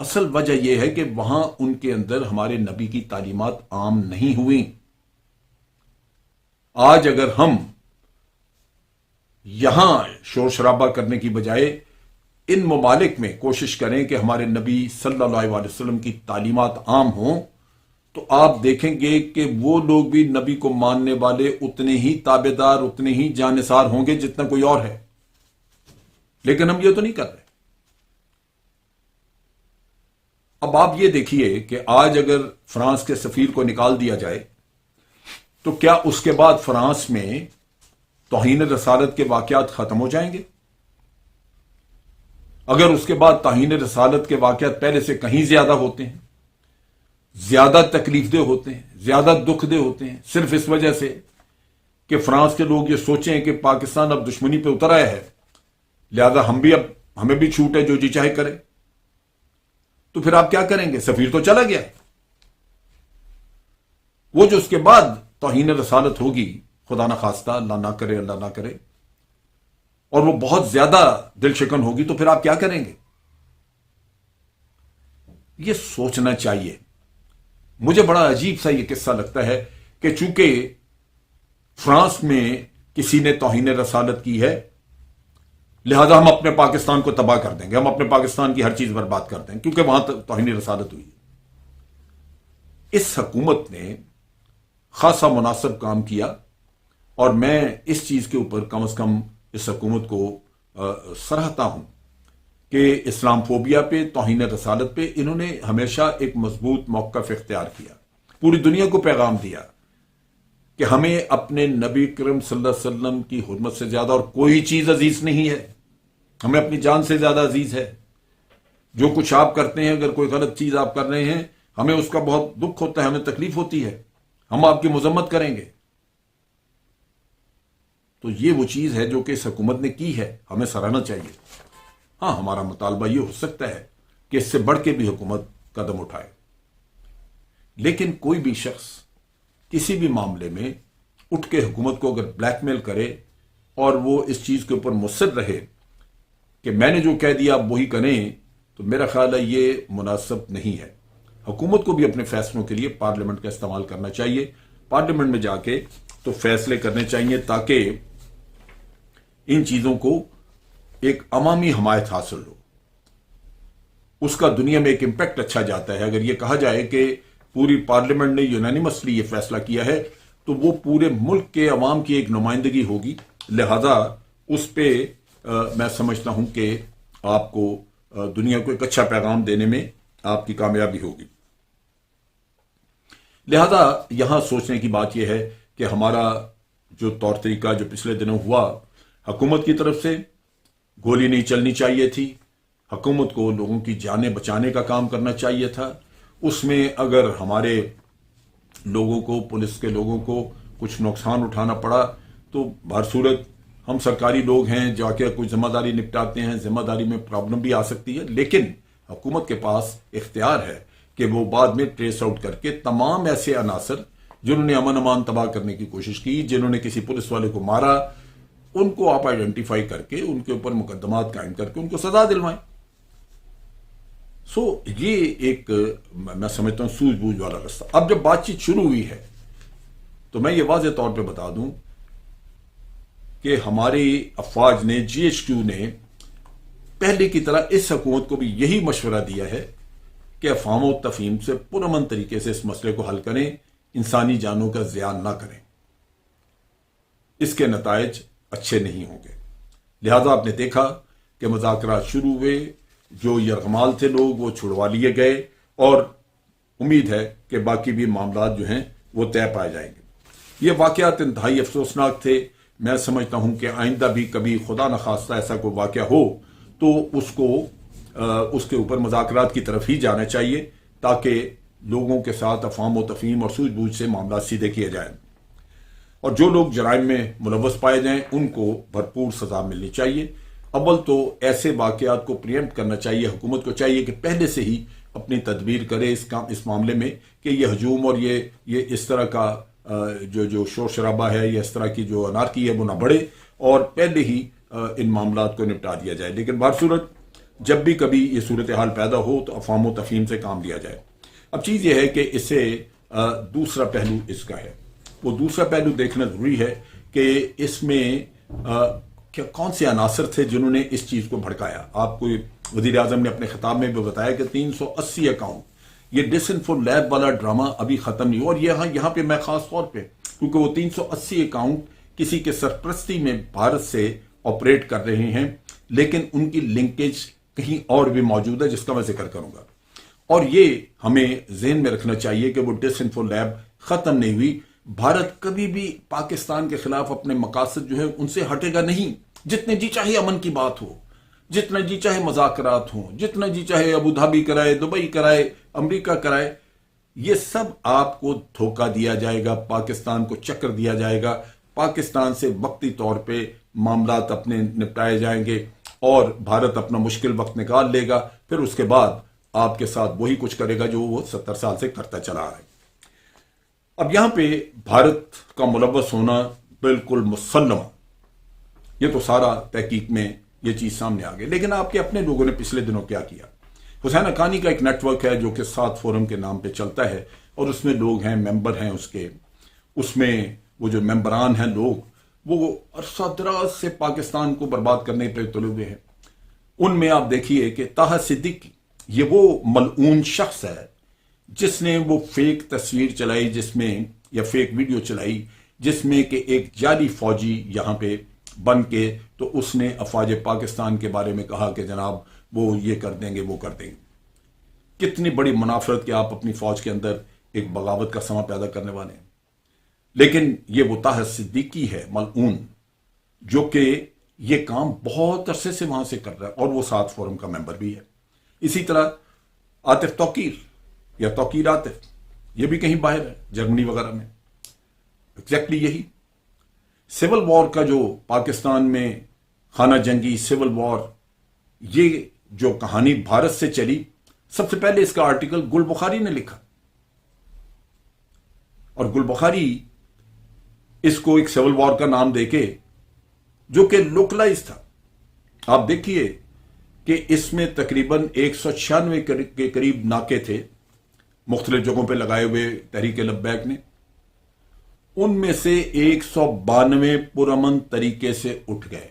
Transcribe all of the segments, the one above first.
اصل وجہ یہ ہے کہ وہاں ان کے اندر ہمارے نبی کی تعلیمات عام نہیں ہوئی. آج اگر ہم یہاں شور شرابہ کرنے کی بجائے ان ممالک میں کوشش کریں کہ ہمارے نبی صلی اللہ علیہ وسلم کی تعلیمات عام ہوں, تو آپ دیکھیں گے کہ وہ لوگ بھی نبی کو ماننے والے اتنے ہی تابع دار, اتنے ہی جانثار ہوں گے جتنا کوئی اور ہے. لیکن ہم یہ تو نہیں کر رہے. اب آپ یہ دیکھیے کہ آج اگر فرانس کے سفیر کو نکال دیا جائے تو کیا اس کے بعد فرانس میں توہین رسالت کے واقعات ختم ہو جائیں گے؟ اگر اس کے بعد توہین رسالت کے واقعات پہلے سے کہیں زیادہ ہوتے ہیں, زیادہ تکلیف دہ ہوتے ہیں, زیادہ دکھ دہ ہوتے ہیں, صرف اس وجہ سے کہ فرانس کے لوگ یہ سوچیں کہ پاکستان اب دشمنی پہ اتر آیا ہے, لہذا ہمیں بھی چھوٹ ہے, جو جی چاہے کرے, تو پھر آپ کیا کریں گے؟ سفیر تو چلا گیا. وہ جو اس کے بعد توہین رسالت ہوگی, خدا نہ خواستہ, اللہ نہ کرے, اللہ نہ کرے, اور وہ بہت زیادہ دل شکن ہوگی, تو پھر آپ کیا کریں گے؟ یہ سوچنا چاہیے. مجھے بڑا عجیب سا یہ قصہ لگتا ہے کہ چونکہ فرانس میں کسی نے توہین رسالت کی ہے, لہذا ہم اپنے پاکستان کو تباہ کر دیں گے, ہم اپنے پاکستان کی ہر چیز برباد کر دیں گے کیونکہ وہاں توہین رسالت ہوئی ہے. اس حکومت نے خاصا مناسب کام کیا, اور میں اس چیز کے اوپر کم از کم اس حکومت کو سراہتا ہوں کہ اسلام فوبیا پہ, توہین رسالت پہ انہوں نے ہمیشہ ایک مضبوط موقف اختیار کیا, پوری دنیا کو پیغام دیا کہ ہمیں اپنے نبی کریم صلی اللہ علیہ وسلم کی حرمت سے زیادہ اور کوئی چیز عزیز نہیں ہے, ہمیں اپنی جان سے زیادہ عزیز ہے. جو کچھ آپ کرتے ہیں, اگر کوئی غلط چیز آپ کر رہے ہیں, ہمیں اس کا بہت دکھ ہوتا ہے, ہمیں تکلیف ہوتی ہے, ہم آپ کی مذمت کریں گے. تو یہ وہ چیز ہے جو کہ اس حکومت نے کی ہے, ہمیں سراہنا چاہیے. ہاں, ہمارا مطالبہ یہ ہو سکتا ہے کہ اس سے بڑھ کے بھی حکومت قدم اٹھائے, لیکن کوئی بھی شخص کسی بھی معاملے میں اٹھ کے حکومت کو اگر بلیک میل کرے اور وہ اس چیز کے اوپر مصر رہے کہ میں نے جو کہہ دیا آپ وہی کریں, تو میرا خیال ہے یہ مناسب نہیں ہے. حکومت کو بھی اپنے فیصلوں کے لیے پارلیمنٹ کا استعمال کرنا چاہیے, پارلیمنٹ میں جا کے تو فیصلے کرنے چاہیے تاکہ ان چیزوں کو ایک عوامی حمایت حاصل ہو, اس کا دنیا میں ایک امپیکٹ اچھا جاتا ہے. اگر یہ کہا جائے کہ پوری پارلیمنٹ نے یونانیمسلی یہ فیصلہ کیا ہے, تو وہ پورے ملک کے عوام کی ایک نمائندگی ہوگی, لہذا اس پہ میں سمجھتا ہوں کہ آپ کو دنیا کو ایک اچھا پیغام دینے میں آپ کی کامیابی ہوگی. لہذا یہاں سوچنے کی بات یہ ہے کہ ہمارا جو طور طریقہ جو پچھلے دنوں ہوا, حکومت کی طرف سے گولی نہیں چلنی چاہیے تھی, حکومت کو لوگوں کی جانیں بچانے کا کام کرنا چاہیے تھا. اس میں اگر ہمارے لوگوں کو, پولیس کے لوگوں کو کچھ نقصان اٹھانا پڑا تو بہر صورت ہم سرکاری لوگ ہیں, جا کے کچھ ذمہ داری نپٹاتے ہیں, ذمہ داری میں پرابلم بھی آ سکتی ہے, لیکن حکومت کے پاس اختیار ہے کہ وہ بعد میں ٹریس آؤٹ کر کے تمام ایسے عناصر جنہوں نے امن امان تباہ کرنے کی کوشش کی, جنہوں نے کسی پولیس والے کو مارا, ان کو آپ آئیڈینٹیفائی کر کے ان کے اوپر مقدمات قائم کر کے ان کو سزا دلوائیں. یہ ایک میں سمجھتا ہوں سوجھ بوجھ والا راستہ. اب جب بات چیت شروع ہوئی ہے تو میں یہ واضح طور پہ بتا دوں کہ ہماری افواج نے, جی ایچ کیو نے پہلے کی طرح اس حکومت کو بھی یہی مشورہ دیا ہے کہ افہام و تفہیم سے پرامن طریقے سے اس مسئلے کو حل کریں, انسانی جانوں کا ضیاع نہ کریں, اس کے نتائج اچھے نہیں ہوں گے. لہذا آپ نے دیکھا کہ مذاکرات شروع ہوئے, جو یرغمال تھے لوگ وہ چھڑوا لیے گئے, اور امید ہے کہ باقی بھی معاملات جو ہیں وہ طے پائے جائیں گے. یہ واقعات انتہائی افسوسناک تھے. میں سمجھتا ہوں کہ آئندہ بھی کبھی خدا نخواستہ ایسا کوئی واقعہ ہو تو اس کے اوپر مذاکرات کی طرف ہی جانا چاہیے, تاکہ لوگوں کے ساتھ افہام و تفہیم اور سوجھ بوجھ سے معاملات سیدھے کیے جائیں, اور جو لوگ جرائم میں ملوث پائے جائیں ان کو بھرپور سزا ملنی چاہیے. اول تو ایسے واقعات کو پریمپٹ کرنا چاہیے, حکومت کو چاہیے کہ پہلے سے ہی اپنی تدبیر کرے اس معاملے میں کہ یہ ہجوم اور یہ اس طرح کا جو شور شرابہ ہے یا اس طرح کی جو انارکی ہے وہ نہ بڑھے, اور پہلے ہی ان معاملات کو نپٹا دیا جائے. لیکن بہرصورت جب بھی کبھی یہ صورتحال پیدا ہو تو افہام و تفہیم سے کام لیا جائے۔ اب چیز یہ ہے کہ اسے دوسرا پہلو اس کا ہے، وہ دوسرا پہلو دیکھنا ضروری ہے کہ اس میں کون سے عناصر تھے جنہوں نے اس چیز کو بھڑکایا۔ آپ کو وزیر اعظم نے اپنے خطاب میں بھی بتایا کہ 380 اکاؤنٹ، یہ ڈس انفو لیب والا ڈرامہ ابھی ختم نہیں ہوا، اور یہاں پہ میں خاص طور پہ، کیونکہ وہ 380 اکاؤنٹ کسی کے سرپرستی میں بھارت سے آپریٹ کر رہے ہیں، لیکن ان کی لنکیج کہیں اور بھی موجود ہے جس کا میں ذکر کروں گا، اور یہ ہمیں ذہن میں رکھنا چاہیے کہ وہ ڈس انفو لیب ختم نہیں ہوئی۔ بھارت کبھی بھی پاکستان کے خلاف اپنے مقاصد جو ہے ان سے ہٹے گا نہیں، جتنے جی چاہے امن کی بات ہو، جتنا جی چاہے مذاکرات ہوں، جتنا جی چاہے ابو دھابی کرائے، دبئی کرائے، امریکہ کرائے، یہ سب آپ کو دھوکہ دیا جائے گا، پاکستان کو چکر دیا جائے گا، پاکستان سے وقتی طور پہ معاملات اپنے نپٹائے جائیں گے اور بھارت اپنا مشکل وقت نکال لے گا، پھر اس کے بعد آپ کے ساتھ وہی کچھ کرے گا جو وہ 70 سال سے کرتا چلا آ رہا ہے۔ اب یہاں پہ بھارت کا ملوث ہونا بالکل مسلم، یہ تو سارا تحقیق میں یہ چیز سامنے آ گئی، لیکن آپ کے اپنے لوگوں نے پچھلے دنوں کیا کیا؟ حسین حقانی کا ایک نیٹ ورک ہے جو کہ 7 فورم کے نام پہ چلتا ہے، اور اس میں لوگ ہیں، ممبر ہیں اس میں وہ جو ممبران ہیں لوگ، وہ عرصہ دراز سے پاکستان کو برباد کرنے پہ تلے ہوئے ہیں۔ ان میں آپ دیکھیے کہ طاہر صدیقی، یہ وہ ملعون شخص ہے جس نے وہ فیک تصویر چلائی، جس میں یا فیک ویڈیو چلائی جس میں کہ ایک جعلی فوجی یہاں پہ بن کے تو اس نے افواج پاکستان کے بارے میں کہا کہ جناب وہ یہ کر دیں گے، وہ کر دیں گے۔ کتنی بڑی منافرت کہ آپ اپنی فوج کے اندر ایک بغاوت کا سما پیدا کرنے والے ہیں۔ لیکن یہ وہ طاہر صدیقی ہے ملعون جو کہ یہ کام بہت عرصے سے وہاں سے کر رہا ہے، اور وہ 7 فورم کا ممبر بھی ہے۔ اسی طرح عاطف توقیر یا توقیر عاطف، یہ بھی کہیں باہر ہے، جرمنی وغیرہ میں، ایگزیکٹلی یہی سول وار کا جو پاکستان میں خانہ جنگی سول وار، یہ جو کہانی بھارت سے چلی، سب سے پہلے اس کا آرٹیکل گل بخاری نے لکھا، اور گل بخاری اس کو ایک سول وار کا نام دے کے، جو کہ لوکلائز تھا، آپ دیکھیے کہ اس میں تقریباً 196 کے قریب ناکے تھے مختلف جگہوں پہ لگائے ہوئے تحریک لبیک نے، ان میں سے 192 پرامن طریقے سے اٹھ گئے،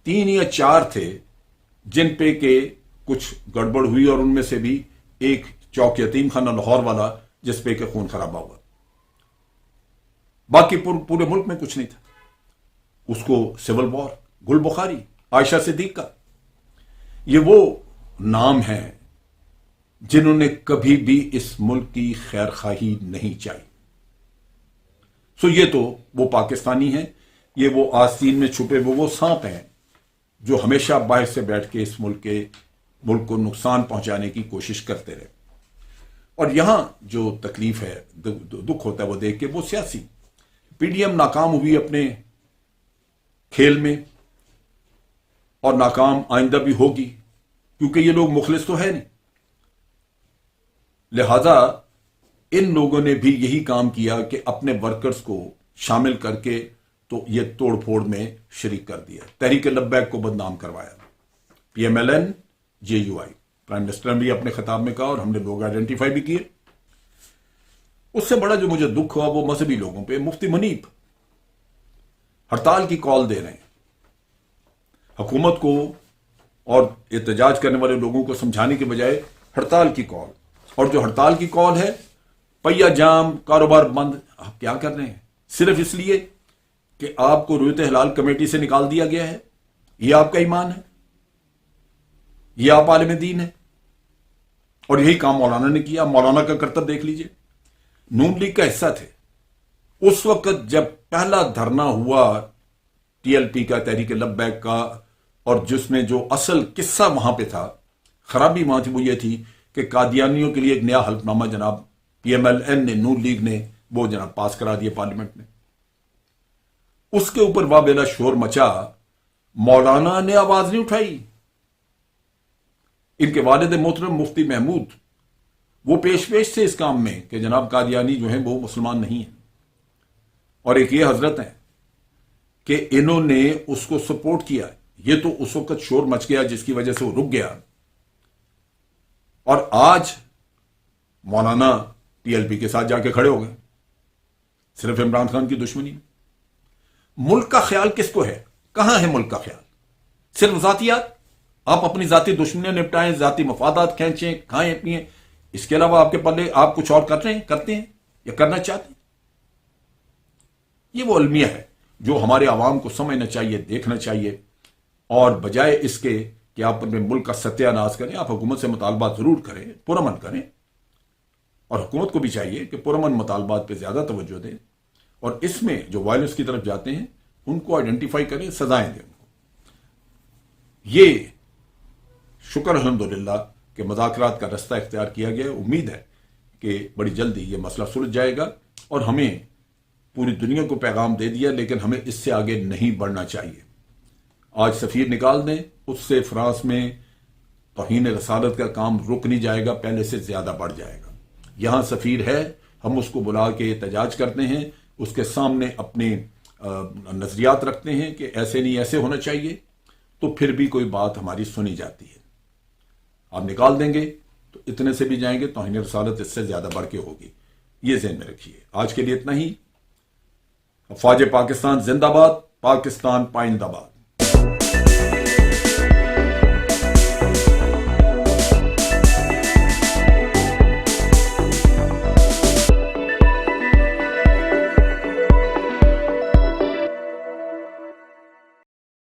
3 یا 4 تھے جن پہ کہ کچھ گڑبڑ ہوئی، اور ان میں سے بھی ایک چوک یتیم خانہ لاہور والا جس پہ کہ خون خرابہ ہوا، باقی پورے ملک میں کچھ نہیں تھا۔ اس کو سول وار، گل بخاری، عائشہ صدیقہ، یہ وہ نام ہیں جنہوں نے کبھی بھی اس ملک کی خیر خواہی نہیں چاہی۔ سو یہ تو وہ پاکستانی ہیں، یہ وہ آستین میں چھپے وہ سانپ ہیں جو ہمیشہ باہر سے بیٹھ کے اس ملک کو نقصان پہنچانے کی کوشش کرتے رہے۔ اور یہاں جو تکلیف ہے، دکھ ہوتا ہے وہ دیکھ کے، وہ سیاسی پی ڈی ایم ناکام ہوئی اپنے کھیل میں، اور ناکام آئندہ بھی ہوگی، کیونکہ یہ لوگ مخلص تو ہے نہیں، لہذا ان لوگوں نے بھی یہی کام کیا کہ اپنے ورکرز کو شامل کر کے تو یہ توڑ پھوڑ میں شریک کر دیا، تحریک لبیک کو بدنام کروایا، P M L N J U I, prime minister نے بھی اپنے خطاب میں کہا اور ہم نے لوگ آئیڈینٹیفائی بھی کیے۔ اس سے بڑا جو مجھے دکھ ہوا وہ مذہبی لوگوں پہ، مفتی منیب ہڑتال کی کال دے رہے ہیں، حکومت کو اور احتجاج کرنے والے لوگوں کو سمجھانے کے بجائے ہڑتال کی کال، اور جو ہڑتال کی کال ہے، پہیا جام، کاروبار بند، آپ کیا کر رہے ہیں؟ صرف اس لیے کہ آپ کو رویت ہلال کمیٹی سے نکال دیا گیا ہے؟ یہ آپ کا ایمان ہے؟ یہ آپ عالم دین ہے؟ اور یہی کام مولانا نے کیا۔ مولانا کا کرتب دیکھ لیجئے، نون لیگ کا حصہ تھے اس وقت جب پہلا دھرنا ہوا ٹی ایل پی کا، تحریک لبیک کا، اور جس میں جو اصل قصہ وہاں پہ تھا، خرابی وہاں تھی، وہ یہ تھی کہ قادیانیوں کے لیے ایک نیا حلف نامہ جناب پی ایم ایل این نے، نون لیگ نے، وہ جناب پاس کرا دیا پارلیمنٹ میں۔ اس کے اوپر وابیلا شور مچا، مولانا نے آواز نہیں اٹھائی۔ ان کے والد محترم مفتی محمود وہ پیش تھے اس کام میں کہ جناب قادیانی جو ہیں وہ مسلمان نہیں ہیں، اور ایک یہ حضرت ہیں کہ انہوں نے اس کو سپورٹ کیا ہے۔ یہ تو اس وقت شور مچ گیا جس کی وجہ سے وہ رک گیا، اور آج مولانا ٹی ایل پی کے ساتھ جا کے کھڑے ہو گئے صرف عمران خان کی دشمنی میں۔ ملک کا خیال کس کو ہے؟ کہاں ہے ملک کا خیال؟ صرف ذاتیات، آپ اپنی ذاتی دشمنیاں نپٹائیں، ذاتی مفادات کھینچیں، کھائیں پیئیں، اس کے علاوہ آپ کے پلے آپ کچھ اور کرتے ہیں یا کرنا چاہتے ہیں؟ یہ وہ المیہ ہے جو ہمارے عوام کو سمجھنا چاہیے، دیکھنا چاہیے، اور بجائے اس کے کہ آپ اپنے ملک کا ستیہ ناش کریں، آپ حکومت سے مطالبات ضرور کریں، پرامن کریں، اور حکومت کو بھی چاہیے کہ پرامن مطالبات پہ زیادہ توجہ دیں، اور اس میں جو وائلنس کی طرف جاتے ہیں ان کو آئیڈینٹیفائی کریں، سزائیں دیں ان کو۔ یہ شکر الحمدللہ کہ مذاکرات کا رستہ اختیار کیا گیا ہے۔ امید ہے کہ بڑی جلدی یہ مسئلہ سلجھ جائے گا، اور ہمیں پوری دنیا کو پیغام دے دیا، لیکن ہمیں اس سے آگے نہیں بڑھنا چاہیے۔ آج سفیر نکال دیں، اس سے فرانس میں توہین رسالت کا کام رک نہیں جائے گا، پہلے سے زیادہ بڑھ جائے گا۔ یہاں سفیر ہے، ہم اس کو بلا کے احتجاج کرتے ہیں، اس کے سامنے اپنے نظریات رکھتے ہیں کہ ایسے نہیں ایسے ہونا چاہیے، تو پھر بھی کوئی بات ہماری سنی جاتی ہے۔ آپ نکال دیں گے تو اتنے سے بھی جائیں گے، توہین رسالت اس سے زیادہ بڑھ کے ہوگی، یہ ذہن میں رکھیے۔ آج کے لیے اتنا ہی۔ افواج پاکستان زندہ باد، پاکستان پائندہ باد۔